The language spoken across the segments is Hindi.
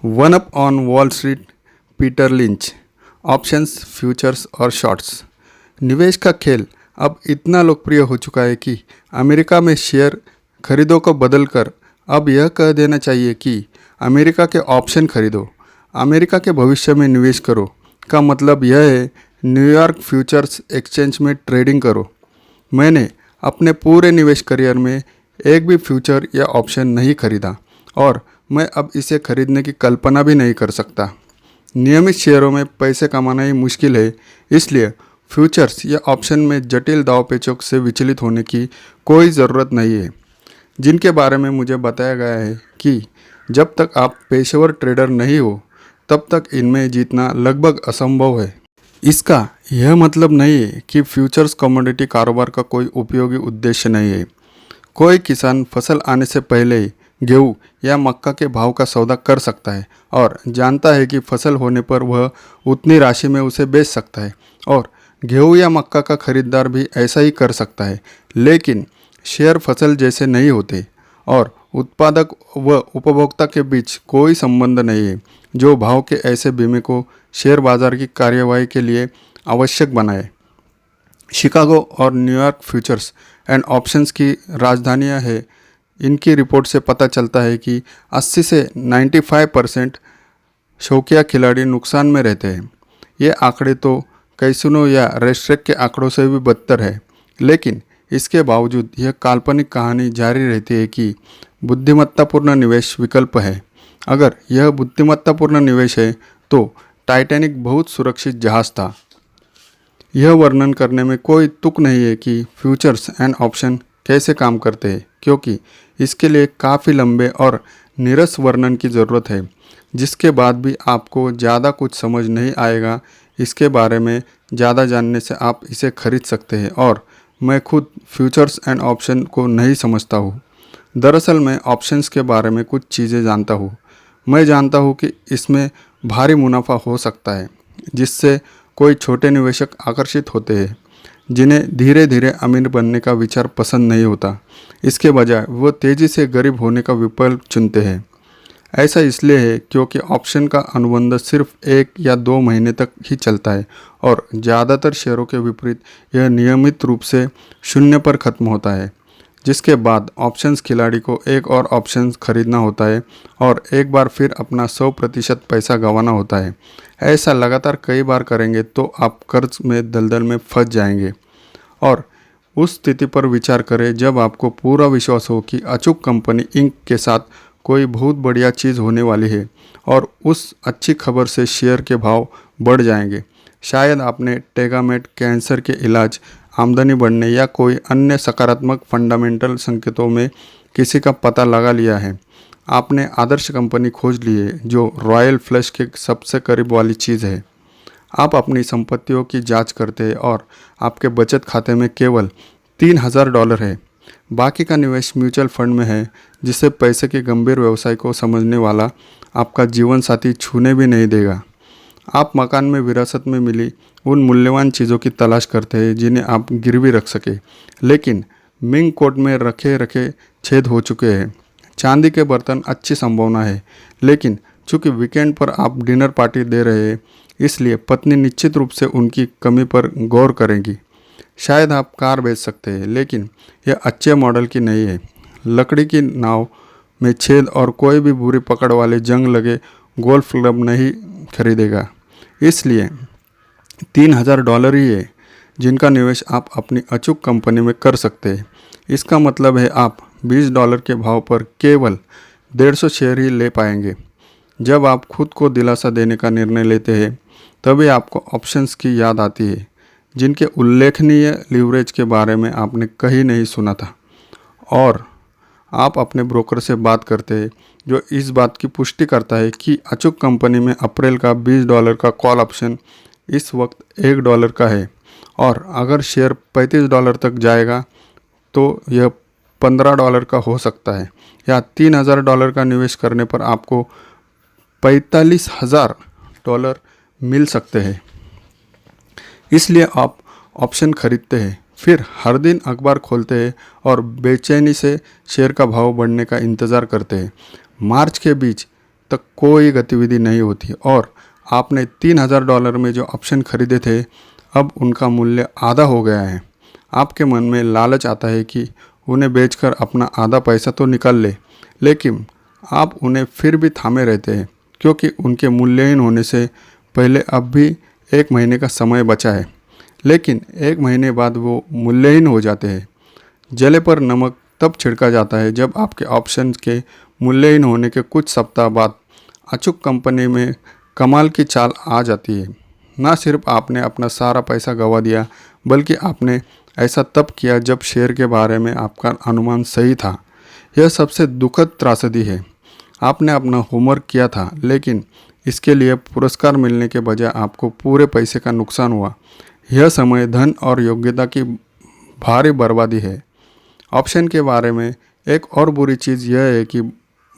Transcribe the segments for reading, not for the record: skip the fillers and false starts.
One up on wall street, Peter lynch. Options, futures और शॉर्ट्स। निवेश का खेल अब इतना लोकप्रिय हो चुका है कि अमेरिका में शेयर खरीदो को बदलकर अब यह कह देना चाहिए कि अमेरिका के ऑप्शन खरीदो, अमेरिका के भविष्य में निवेश करो का मतलब यह है न्यूयॉर्क फ्यूचर्स एक्सचेंज में ट्रेडिंग करो। मैंने अपने पूरे निवेश करियर में एक भी फ्यूचर या ऑप्शन नहीं खरीदा और मैं अब इसे खरीदने की कल्पना भी नहीं कर सकता। नियमित शेयरों में पैसे कमाना ही मुश्किल है, इसलिए फ्यूचर्स या ऑप्शन में जटिल दांव-पेचों से विचलित होने की कोई ज़रूरत नहीं है, जिनके बारे में मुझे बताया गया है कि जब तक आप पेशेवर ट्रेडर नहीं हो तब तक इनमें जीतना लगभग असंभव है। इसका यह मतलब नहीं है कि फ्यूचर्स कमोडिटी कारोबार का कोई उपयोगी उद्देश्य नहीं है। कोई किसान फसल आने से पहले ही गेहूँ या मक्का के भाव का सौदा कर सकता है और जानता है कि फसल होने पर वह उतनी राशि में उसे बेच सकता है, और गेहूँ या मक्का का खरीदार भी ऐसा ही कर सकता है। लेकिन शेयर फसल जैसे नहीं होते और उत्पादक व उपभोक्ता के बीच कोई संबंध नहीं है जो भाव के ऐसे बीमे को शेयर बाजार की कार्यवाही के लिए आवश्यक बनाए। शिकागो और न्यूयॉर्क फ्यूचर्स एंड ऑप्शंस की राजधानियां हैं। इनकी रिपोर्ट से पता चलता है कि 80 से 95% शौकिया खिलाड़ी नुकसान में रहते हैं। ये आंकड़े तो कैसीनो या रेस्ट्रेक के आंकड़ों से भी बदतर है, लेकिन इसके बावजूद यह काल्पनिक कहानी जारी रहती है कि बुद्धिमत्तापूर्ण निवेश विकल्प है। अगर यह बुद्धिमत्तापूर्ण निवेश है तो टाइटैनिक बहुत सुरक्षित जहाज़ था। यह वर्णन करने में कोई तुक नहीं है कि फ्यूचर्स एंड ऑप्शन कैसे काम करते हैं, क्योंकि इसके लिए काफ़ी लंबे और नीरस वर्णन की ज़रूरत है, जिसके बाद भी आपको ज़्यादा कुछ समझ नहीं आएगा। इसके बारे में ज़्यादा जानने से आप इसे खरीद सकते हैं, और मैं खुद फ्यूचर्स एंड ऑप्शन को नहीं समझता हूँ। दरअसल मैं ऑप्शंस के बारे में कुछ चीज़ें जानता हूँ। मैं जानता हूँ कि इसमें भारी मुनाफा हो सकता है, जिससे कोई छोटे निवेशक आकर्षित होते हैं, जिन्हें धीरे धीरे अमीर बनने का विचार पसंद नहीं होता। इसके बजाय वो तेज़ी से गरीब होने का विकल्प चुनते हैं। ऐसा इसलिए है क्योंकि ऑप्शन का अनुबंध सिर्फ 1 या 2 महीने तक ही चलता है, और ज़्यादातर शेयरों के विपरीत यह नियमित रूप से शून्य पर ख़त्म होता है, जिसके बाद ऑप्शंस खिलाड़ी को एक और ऑप्शन खरीदना होता है और एक बार फिर अपना 100% पैसा गंवाना होता है। ऐसा लगातार कई बार करेंगे तो आप कर्ज में दलदल में फंस जाएंगे। और उस स्थिति पर विचार करें जब आपको पूरा विश्वास हो कि अचूक कंपनी इंक के साथ कोई बहुत बढ़िया चीज़ होने वाली है, और उस अच्छी खबर से शेयर के भाव बढ़ जाएंगे। शायद आपने टेगामेट, कैंसर के इलाज, आमदनी बढ़ने या कोई अन्य सकारात्मक फंडामेंटल संकेतों में किसी का पता लगा लिया है। आपने आदर्श कंपनी खोज ली है जो रॉयल फ्लश के सबसे करीब वाली चीज़ है। आप अपनी संपत्तियों की जांच करते हैं और आपके बचत खाते में केवल $3000 है। बाकी का निवेश म्यूचुअल फंड में है, जिससे पैसे के गंभीर व्यवसाय को समझने वाला आपका जीवन साथी छूने भी नहीं देगा। आप मकान में विरासत में मिली उन मूल्यवान चीज़ों की तलाश करते हैं जिन्हें आप गिरवी रख सके, लेकिन मिंग कोट में रखे रखे छेद हो चुके हैं। चांदी के बर्तन अच्छी संभावना है, लेकिन चूंकि वीकेंड पर आप डिनर पार्टी दे रहे हैं, इसलिए पत्नी निश्चित रूप से उनकी कमी पर गौर करेंगी। शायद आप कार बेच सकते हैं, लेकिन यह अच्छे मॉडल की नहीं है। लकड़ी की नाव में छेद और कोई भी बुरी पकड़ वाले जंग लगे गोल्फ क्लब नहीं खरीदेगा। इसलिए $3000 ही है जिनका निवेश आप अपनी अचूक कंपनी में कर सकते हैं। इसका मतलब है आप $20 के भाव पर केवल 150 शेयर ही ले पाएंगे। जब आप खुद को दिलासा देने का निर्णय लेते हैं, तभी आपको ऑप्शंस की याद आती है, जिनके उल्लेखनीय लीवरेज के बारे में आपने कहीं नहीं सुना था, और आप अपने ब्रोकर से बात करते हैं जो इस बात की पुष्टि करता है कि अचूक कंपनी में अप्रैल का $20 का कॉल ऑप्शन इस वक्त $1 का है, और अगर शेयर $35 तक जाएगा तो यह $15 का हो सकता है, या $3000 का निवेश करने पर आपको $45,000 मिल सकते हैं। इसलिए आप ऑप्शन खरीदते हैं, फिर हर दिन अखबार खोलते हैं और बेचैनी से शेयर का भाव बढ़ने का इंतज़ार करते हैं। मार्च के बीच तक कोई गतिविधि नहीं होती और आपने $3000 में जो ऑप्शन खरीदे थे अब उनका मूल्य आधा हो गया है। आपके मन में लालच आता है कि उन्हें बेचकर अपना आधा पैसा तो निकाल ले, लेकिन आप उन्हें फिर भी थामे रहते हैं क्योंकि उनके मूल्यहीन होने से पहले अब भी 1 महीने का समय बचा है। लेकिन 1 महीने बाद वो मूल्यहीन हो जाते हैं। जले पर नमक तब छिड़का जाता है जब आपके ऑप्शन के मूल्यहीन होने के कुछ सप्ताह बाद अचूक कंपनी में कमाल की चाल आ जाती है। ना सिर्फ आपने अपना सारा पैसा गंवा दिया, बल्कि आपने ऐसा तब किया जब शेयर के बारे में आपका अनुमान सही था। यह सबसे दुखद त्रासदी है। आपने अपना होमवर्क किया था, लेकिन इसके लिए पुरस्कार मिलने के बजाय आपको पूरे पैसे का नुकसान हुआ। यह समय, धन और योग्यता की भारी बर्बादी है। ऑप्शन के बारे में एक और बुरी चीज़ यह है कि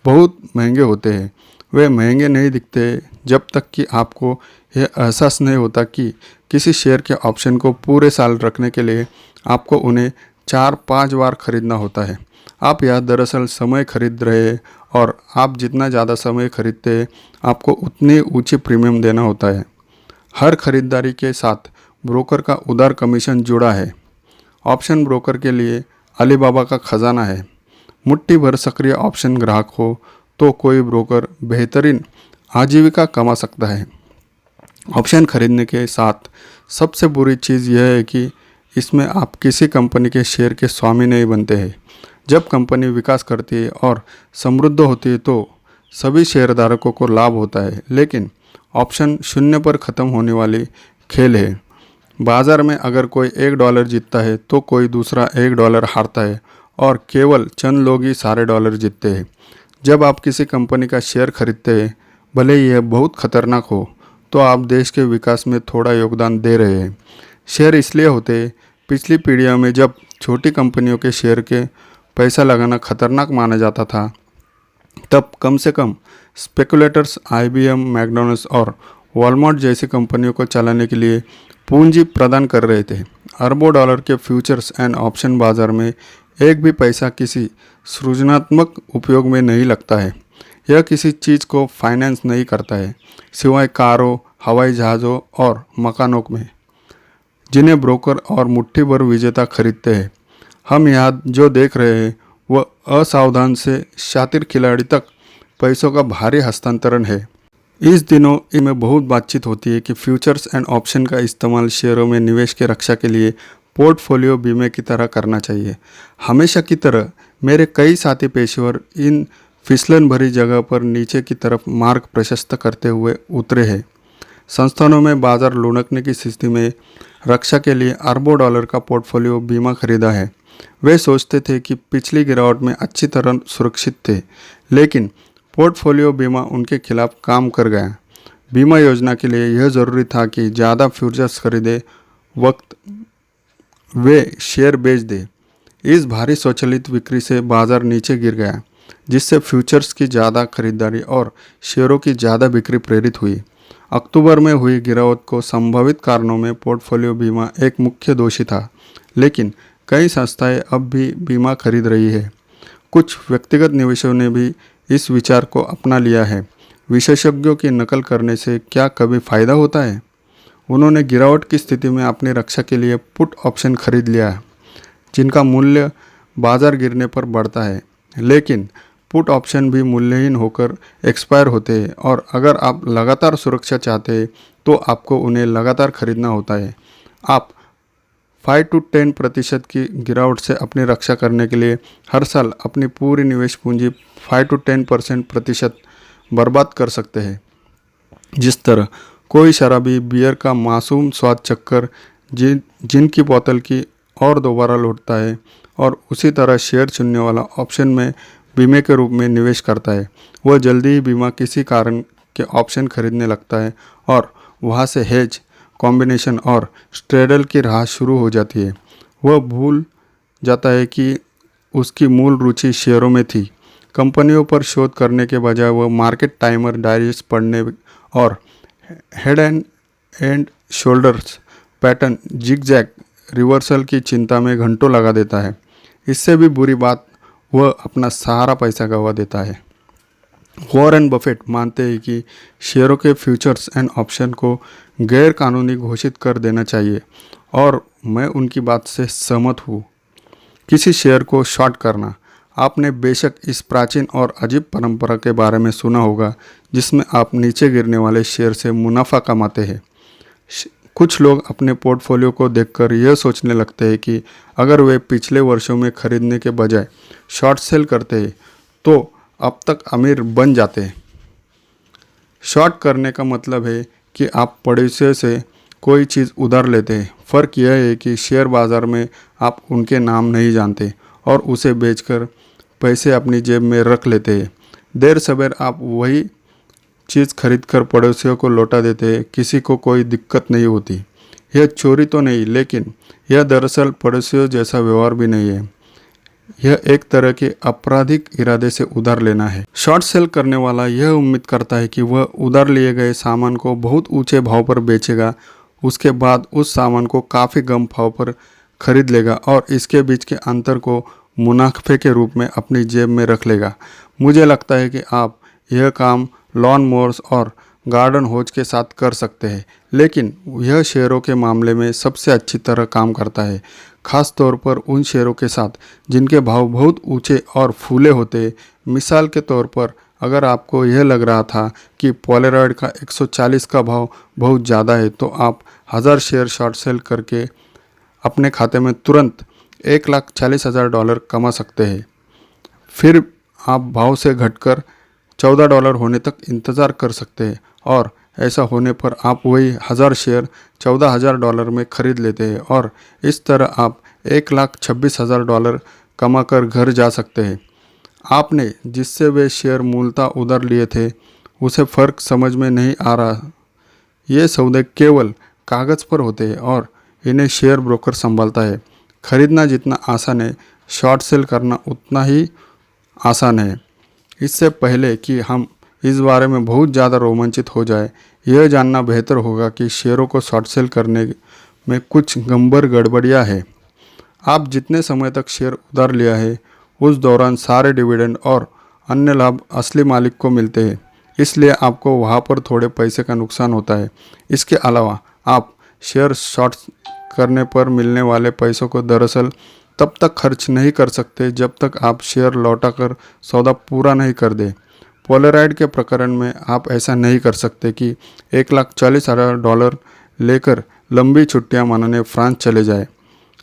बहुत महंगे होते हैं। वे महंगे नहीं दिखते जब तक कि आपको यह एहसास नहीं होता कि किसी शेयर के ऑप्शन को पूरे साल रखने के लिए आपको उन्हें 4-5 बार खरीदना होता है। आप यह दरअसल समय खरीद रहे हैं और आप जितना ज़्यादा समय खरीदते हैं आपको उतनी ऊंची प्रीमियम देना होता है। हर खरीदारी के साथ ब्रोकर का उदार कमीशन जुड़ा है। ऑप्शन ब्रोकर के लिए अलीबाबा का खजाना है। मुट्ठी भर सक्रिय ऑप्शन ग्राहक हो तो कोई ब्रोकर बेहतरीन आजीविका कमा सकता है। ऑप्शन खरीदने के साथ सबसे बुरी चीज़ यह है कि इसमें आप किसी कंपनी के शेयर के स्वामी नहीं बनते हैं। जब कंपनी विकास करती है और समृद्ध होती है तो सभी शेयरधारकों को लाभ होता है, लेकिन ऑप्शन शून्य पर ख़त्म होने वाली खेल है। बाज़ार में अगर कोई $1 जीतता है तो कोई दूसरा $1 हारता है और केवल चंद लोग ही सारे डॉलर जीतते हैं। जब आप किसी कंपनी का शेयर खरीदते हैं, भले ही यह बहुत खतरनाक हो, तो आप देश के विकास में थोड़ा योगदान दे रहे हैं। शेयर इसलिए होते हैं, पिछली पीढ़ियों में जब छोटी कंपनियों के शेयर के पैसा लगाना खतरनाक माना जाता था, तब कम से कम स्पेकुलेटर्स IBM, मैकडॉनल्ड्स और वॉलमार्ट जैसी कंपनियों को चलाने के लिए पूंजी प्रदान कर रहे थे। अरबों डॉलर के फ्यूचर्स एंड ऑप्शन बाजार में एक भी पैसा किसी सृजनात्मक उपयोग में नहीं लगता है। यह किसी चीज़ को फाइनेंस नहीं करता है, सिवाय कारों, हवाई जहाज़ों और मकानों में, जिन्हें ब्रोकर और मुट्ठी भर विजेता खरीदते हैं। हम यहाँ जो देख रहे हैं वह असावधान से शातिर खिलाड़ी तक पैसों का भारी हस्तांतरण है। इस दिनों इनमें बहुत बातचीत होती है कि फ्यूचर्स एंड ऑप्शन का इस्तेमाल शेयरों में निवेश की रक्षा के लिए पोर्टफोलियो बीमे की तरह करना चाहिए। हमेशा की तरह मेरे कई साथी पेशेवर इन फिसलन भरी जगह पर नीचे की तरफ मार्ग प्रशस्त करते हुए उतरे हैं। संस्थानों में बाजार लुढ़कने की स्थिति में रक्षा के लिए अरबों डॉलर का पोर्टफोलियो बीमा खरीदा है। वे सोचते थे कि पिछली गिरावट में अच्छी तरह सुरक्षित थे, लेकिन पोर्टफोलियो बीमा उनके खिलाफ काम कर गया। बीमा योजना के लिए यह ज़रूरी था कि ज़्यादा फ्यूचर्स खरीदे वक्त वे शेयर बेच दे। इस भारी स्वचालित बिक्री से बाजार नीचे गिर गया, जिससे फ्यूचर्स की ज़्यादा खरीदारी और शेयरों की ज़्यादा बिक्री प्रेरित हुई। अक्टूबर में हुई गिरावट को संभावित कारणों में पोर्टफोलियो बीमा एक मुख्य दोषी था, लेकिन कई संस्थाएं अब भी बीमा खरीद रही है। कुछ व्यक्तिगत निवेशकों ने भी इस विचार को अपना लिया है। विशेषज्ञों की नकल करने से क्या कभी फ़ायदा होता है? उन्होंने गिरावट की स्थिति में अपनी रक्षा के लिए पुट ऑप्शन खरीद लिया है, जिनका मूल्य बाजार गिरने पर बढ़ता है। लेकिन पुट ऑप्शन भी मूल्यहीन होकर एक्सपायर होते हैं और अगर आप लगातार सुरक्षा चाहते हैं तो आपको उन्हें लगातार खरीदना होता है। आप 5 से 10% की गिरावट से अपनी रक्षा करने के लिए हर साल अपनी पूरी निवेश पूंजी 5 से 10% प्रतिशत बर्बाद कर सकते हैं। जिस तरह कोई शराबी बियर का मासूम स्वाद चखकर जिन की बोतल की और दोबारा लौटता है, और उसी तरह शेयर चुनने वाला ऑप्शन में बीमे के रूप में निवेश करता है, वह जल्दी ही बीमा किसी कारण के ऑप्शन खरीदने लगता है और वहाँ से हेज, कॉम्बिनेशन और स्ट्रेडल की राह शुरू हो जाती है। वह भूल जाता है कि उसकी मूल रुचि शेयरों में थी। कंपनियों पर शोध करने के बजाय वह मार्केट टाइमर डायरीज पढ़ने और head and shoulders pattern zigzag reversal की चिंता में घंटों लगा देता है। इससे भी बुरी बात, वह अपना सारा पैसा गंवा देता है। वॉरेन बफेट मानते हैं कि शेयरों के फ्यूचर्स एंड ऑप्शन को गैर कानूनी घोषित कर देना चाहिए और मैं उनकी बात से सहमत हूँ। किसी शेयर को शॉर्ट करना। आपने बेशक इस प्राचीन और अजीब परंपरा के बारे में सुना होगा जिसमें आप नीचे गिरने वाले शेयर से मुनाफा कमाते हैं। कुछ लोग अपने पोर्टफोलियो को देखकर यह सोचने लगते हैं कि अगर वे पिछले वर्षों में खरीदने के बजाय शॉर्ट सेल करते हैं तो अब तक अमीर बन जाते हैं। शॉर्ट करने का मतलब है कि आप पड़ोसियों से कोई चीज़ उधार लेते हैं। फ़र्क यह है कि शेयर बाज़ार में आप उनके नाम नहीं जानते और उसे बेचकर पैसे अपनी जेब में रख लेते हैं। देर सवेर आप वही चीज़ खरीदकर पड़ोसियों को लौटा देते हैं। किसी को कोई दिक्कत नहीं होती। यह चोरी तो नहीं, लेकिन यह दरअसल पड़ोसियों जैसा व्यवहार भी नहीं है। यह एक तरह के आपराधिक इरादे से उधार लेना है। शॉर्ट सेल करने वाला यह उम्मीद करता है कि वह उधार लिए गए सामान को बहुत ऊंचे भाव पर बेचेगा, उसके बाद उस सामान को काफ़ी कम भाव पर खरीद लेगा और इसके बीच के अंतर को मुनाफे के रूप में अपनी जेब में रख लेगा। मुझे लगता है कि आप यह काम लॉन मोवर्स और गार्डन होज के साथ कर सकते हैं, लेकिन यह शेयरों के मामले में सबसे अच्छी तरह काम करता है, खास तौर पर उन शेयरों के साथ जिनके भाव बहुत ऊंचे और फूले होते हैं। मिसाल के तौर पर, अगर आपको यह लग रहा था कि पोलेरॉयड का 140 का भाव बहुत ज़्यादा है तो आप 1000 शेयर शॉर्ट सेल करके अपने खाते में तुरंत $1,40,000 कमा सकते हैं। फिर आप भाव से घटकर $14 होने तक इंतज़ार कर सकते हैं और ऐसा होने पर आप वही 1000 शेयर $14,000 में खरीद लेते हैं और इस तरह आप $1,26,000 कमाकर घर जा सकते हैं। आपने जिससे वे शेयर मूलतः उधार लिए थे उसे फ़र्क समझ में नहीं आ रहा। ये सौदे केवल कागज़ पर होते हैं और इन्हें शेयर ब्रोकर संभालता है। खरीदना जितना आसान है, शॉर्ट सेल करना उतना ही आसान है। इससे पहले कि हम इस बारे में बहुत ज़्यादा रोमांचित हो जाए, यह जानना बेहतर होगा कि शेयरों को शॉर्ट सेल करने में कुछ गंभीर गड़बड़ियाँ हैं। आप जितने समय तक शेयर उधार लिया है उस दौरान सारे डिविडेंड और अन्य लाभ असली मालिक को मिलते हैं, इसलिए आपको वहाँ पर थोड़े पैसे का नुकसान होता है। इसके अलावा आप शेयर शॉर्ट करने पर मिलने वाले पैसों को दरअसल तब तक खर्च नहीं कर सकते जब तक आप शेयर लौटाकर सौदा पूरा नहीं कर दें। पोलेरॉयड के प्रकरण में आप ऐसा नहीं कर सकते कि $1,40,000 लेकर लंबी छुट्टियां मनाने फ्रांस चले जाए।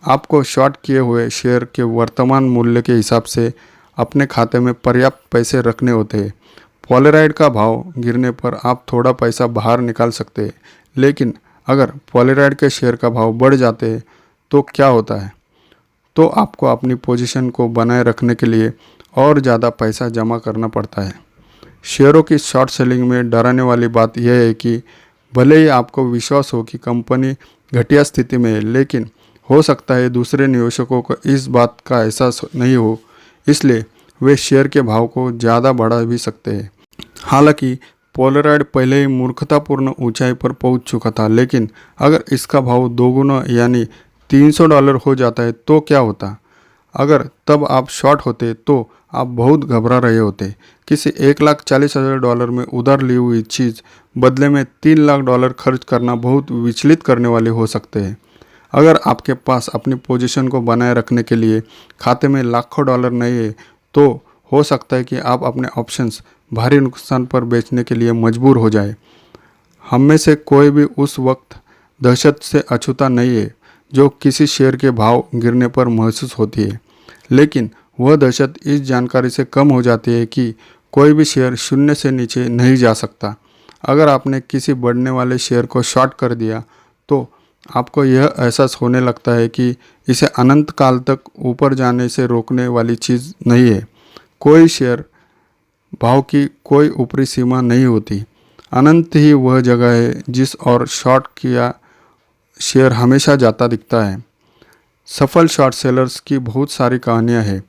आपको शॉर्ट किए हुए शेयर के वर्तमान मूल्य के हिसाब से अपने खाते में पर्याप्त पैसे रखने होते हैं। पोलेरॉयड का भाव गिरने पर आप थोड़ा पैसा बाहर निकाल सकते हैं, लेकिन अगर पोलेरॉयड के शेयर का भाव बढ़ जाते हैं तो क्या होता है? तो आपको अपनी पोजीशन को बनाए रखने के लिए और ज़्यादा पैसा जमा करना पड़ता है। शेयरों की शॉर्ट सेलिंग में डराने वाली बात यह है कि भले ही आपको विश्वास हो कि कंपनी घटिया स्थिति में है, लेकिन हो सकता है दूसरे निवेशकों को इस बात का एहसास नहीं हो, इसलिए वे शेयर के भाव को ज़्यादा बढ़ा भी सकते हैं। हालांकि पोलेरॉयड पहले ही मूर्खतापूर्ण ऊंचाई पर पहुंच चुका था, लेकिन अगर इसका भाव दोगुना यानी $300 हो जाता है तो क्या होता? अगर तब आप शॉर्ट होते तो आप बहुत घबरा रहे होते। किसी $1,40,000 में उधार ली हुई चीज़ बदले में $3,00,000 खर्च करना बहुत विचलित करने वाले हो सकते हैं। अगर आपके पास अपनी पोजीशन को बनाए रखने के लिए खाते में लाखों डॉलर नहीं है तो हो सकता है कि आप अपने ऑप्शंस भारी नुकसान पर बेचने के लिए मजबूर हो जाए। हम में से कोई भी उस वक्त दहशत से अछूता नहीं है जो किसी शेयर के भाव गिरने पर महसूस होती है, लेकिन वह दहशत इस जानकारी से कम हो जाती है कि कोई भी शेयर शून्य से नीचे नहीं जा सकता। अगर आपने किसी बढ़ने वाले शेयर को शॉर्ट कर दिया तो आपको यह एहसास होने लगता है कि इसे अनंत काल तक ऊपर जाने से रोकने वाली चीज़ नहीं है। कोई शेयर भाव की कोई ऊपरी सीमा नहीं होती। अनंत ही वह जगह है जिस और शॉर्ट किया शेयर हमेशा जाता दिखता है। सफल शॉर्ट सेलर्स की बहुत सारी कहानियां हैं,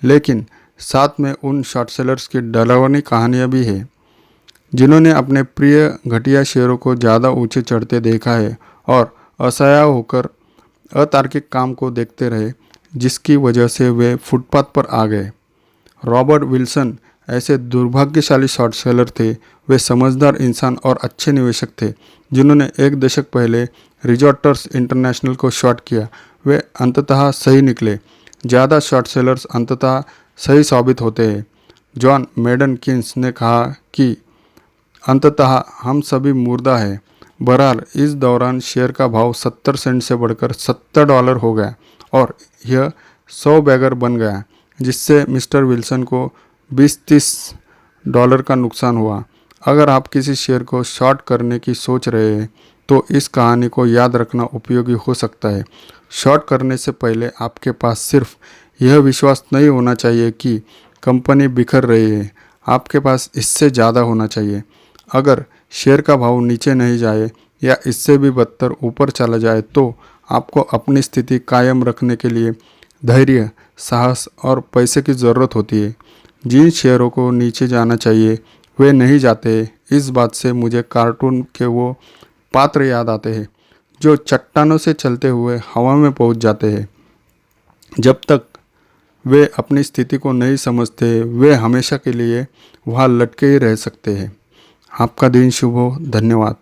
लेकिन साथ में उन शॉर्ट सेलर्स की डरावनी कहानियां भी हैं जिन्होंने अपने प्रिय घटिया शेयरों को ज़्यादा ऊंचे चढ़ते देखा है और असहाय होकर अतार्किक काम को देखते रहे, जिसकी वजह से वे फुटपाथ पर आ गए। रॉबर्ट विल्सन ऐसे दुर्भाग्यशाली शॉर्ट सेलर थे। वे समझदार इंसान और अच्छे निवेशक थे जिन्होंने एक दशक पहले रिजॉर्टर्स इंटरनेशनल को शॉर्ट किया। वे अंततः सही निकले। ज़्यादा शॉर्ट सेलर्स अंततः सही साबित होते हैं। जॉन मेडन किन्स ने कहा कि अंततः हम सभी मुर्दा हैं। बहरहाल इस दौरान शेयर का भाव 70 सेंट से बढ़कर $70 हो गया और यह 100 बैगर बन गया, जिससे मिस्टर विल्सन को $20-30 का नुकसान हुआ। अगर आप किसी शेयर को शॉर्ट करने की सोच रहे हैं तो इस कहानी को याद रखना उपयोगी हो सकता है। शॉर्ट करने से पहले आपके पास सिर्फ यह विश्वास नहीं होना चाहिए कि कंपनी बिखर रही है, आपके पास इससे ज़्यादा होना चाहिए। अगर शेयर का भाव नीचे नहीं जाए या इससे भी बदतर ऊपर चला जाए तो आपको अपनी स्थिति कायम रखने के लिए धैर्य, साहस और पैसे की ज़रूरत होती है। जिन शेयरों को नीचे जाना चाहिए वे नहीं जाते। इस बात से मुझे कार्टून के वो पात्र याद आते हैं जो चट्टानों से चलते हुए हवा में पहुंच जाते हैं। जब तक वे अपनी स्थिति को नहीं समझते वे हमेशा के लिए वहाँ लटके ही रह सकते हैं। आपका दिन शुभ हो। धन्यवाद।